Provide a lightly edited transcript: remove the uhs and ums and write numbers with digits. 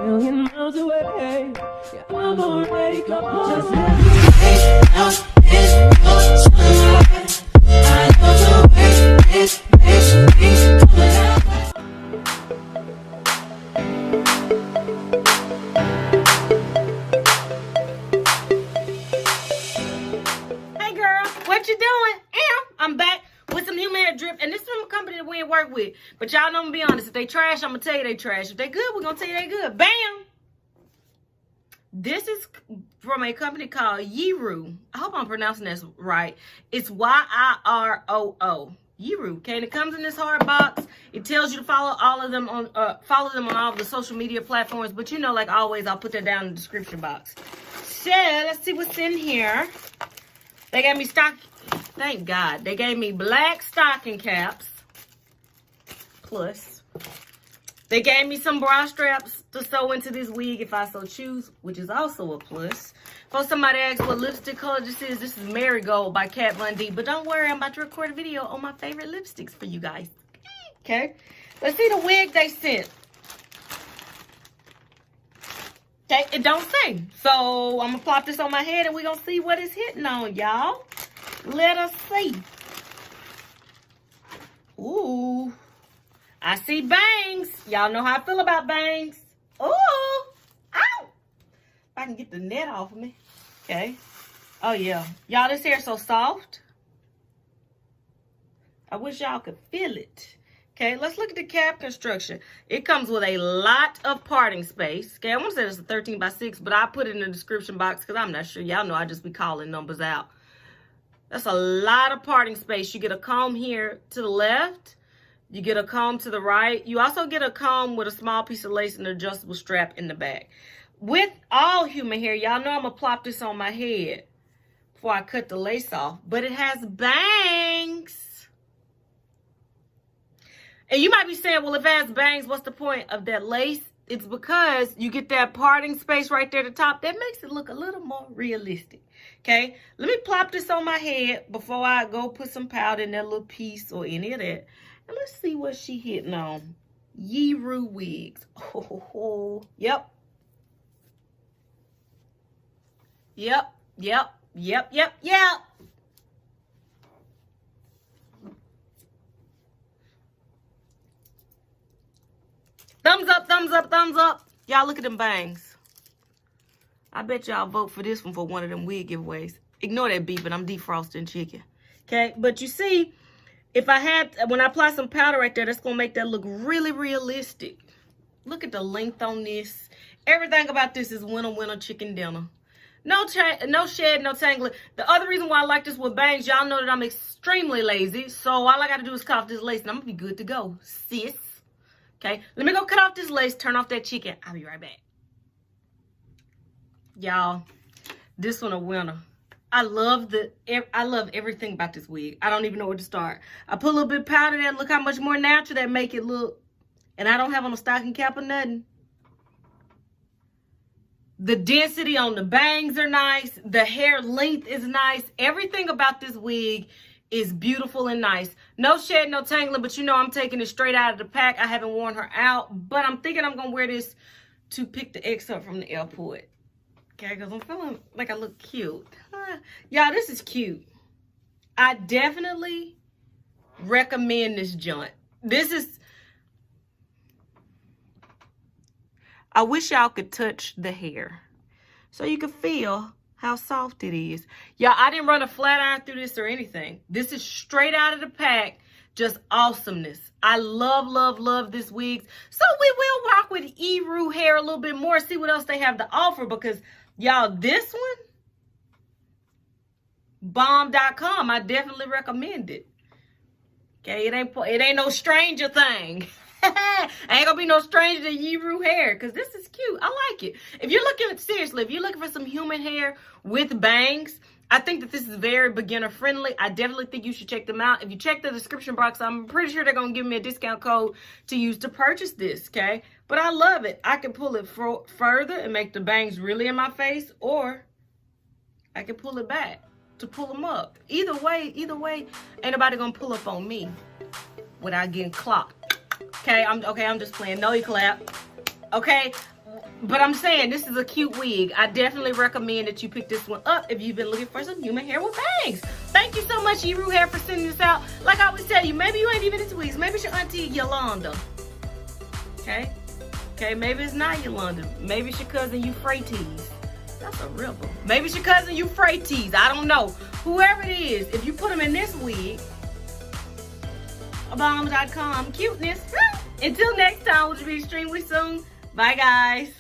million miles away. Yeah, I'm already gone. Just let me Out is your sunlight. I love the way it makes me come alive. Hey girl, what you doing? I'm back with some human hair drip, and this is from a company that we ain't work with. But y'all know I'm gonna be honest. If they trash, I'm gonna tell you they trash. If they good, we're gonna tell you they good. Bam! This is from a company called Yiroo. I hope I'm pronouncing this right. It's Yiroo. Yiroo. Okay, and it comes in this hard box. It tells you to follow all of them on all of the social media platforms. But you know, like always, I'll put that down in the description box. So let's see what's in here. They gave me thank God. They gave me black stocking caps. Plus, they gave me some bra straps to sew into this wig if I so choose, which is also a plus. For somebody asked what lipstick color this is Marigold by Kat Von D. But don't worry, I'm about to record a video on my favorite lipsticks for you guys. Okay, let's see the wig they sent. Okay, it don't say. So I'm gonna plop this on my head and we're gonna see what it's hitting on, y'all. Let us see. Ooh. I see bangs. Y'all know how I feel about bangs. Ooh. Ow. If I can get the net off of me. Okay. Oh, yeah. Y'all, this hair is so soft. I wish y'all could feel it. Okay, let's look at the cap construction. It comes with a lot of parting space. Okay, I want to say it's a 13 by 6, but I put it in the description box because I'm not sure. Y'all know I just be calling numbers out. That's a lot of parting space. You get a comb here to the left. You get a comb to the right. You also get a comb with a small piece of lace and an adjustable strap in the back. With all human hair, y'all know I'm going to plop this on my head before I cut the lace off. But it has bangs. And you might be saying, well, if it has bangs, what's the point of that lace? It's because you get that parting space right there at the top. That makes it look a little more realistic. Okay? Let me plop this on my head before I go put some powder in that little piece or any of that. And let's see what she hitting on. Yiroo wigs. Oh, yep. Yep. Thumbs up, thumbs up, thumbs up. Y'all look at them bangs. I bet y'all vote for this one for one of them wig giveaways. Ignore that beeping. I'm defrosting chicken. Okay, but you see, when I apply some powder right there, that's going to make that look really realistic. Look at the length on this. Everything about this is winner chicken dinner. No shed, no tangling. The other reason why I like this with bangs, y'all know that I'm extremely lazy. So all I got to do is cut off this lace and I'm going to be good to go, sis. Okay, let me go cut off this lace, turn off that chicken. I'll be right back. Y'all, this one a winner. I love everything about this wig. I don't even know where to start. I put a little bit of powder there. Look how much more natural that make it look. And I don't have on a stocking cap or nothing. The density on the bangs are nice. The hair length is nice. Everything about this wig is beautiful and nice. No shed, no tangling, but you know I'm taking it straight out of the pack. I haven't worn her out, but I'm thinking I'm going to wear this to pick the ex up from the airport. Okay, because I'm feeling like I look cute. Y'all, this is cute. I definitely recommend this joint. I wish y'all could touch the hair so you could feel how soft it is. Y'all, I didn't run a flat iron through this or anything. This is straight out of the pack. Just awesomeness. I love this wig. So we will rock with Yiroo hair a little bit more. See what else they have to offer. Because, y'all, this one, bomb.com. I definitely recommend it. Okay, it ain't no stranger thing. Ain't gonna be no stranger to Yiroo hair because this is cute. I like it. If you're looking, seriously, if you're looking for some human hair with bangs, I think that this is very beginner friendly. I definitely think you should check them out. If you check the description box, I'm pretty sure they're gonna give me a discount code to use to purchase this, okay? But I love it. I can pull it further and make the bangs really in my face, or I can pull it back to pull them up. Either way, ain't nobody gonna pull up on me without getting clocked. Okay, I'm just playing. No, you clap. Okay, But I'm saying this is a cute wig. I definitely recommend that you pick this one up if you've been looking for some human hair with bangs. Thank you so much, Yiroo Hair, for sending this out. Like I always tell you, maybe you ain't even into wigs. Maybe it's your auntie Yolanda. Okay? Okay, maybe it's not Yolanda. Maybe it's your cousin Euphrates. That's a ripple. Maybe it's your cousin Euphrates. I don't know. Whoever it is, if you put them in this wig, bomb.com cuteness. Until next time, which will be extremely soon. Bye, guys.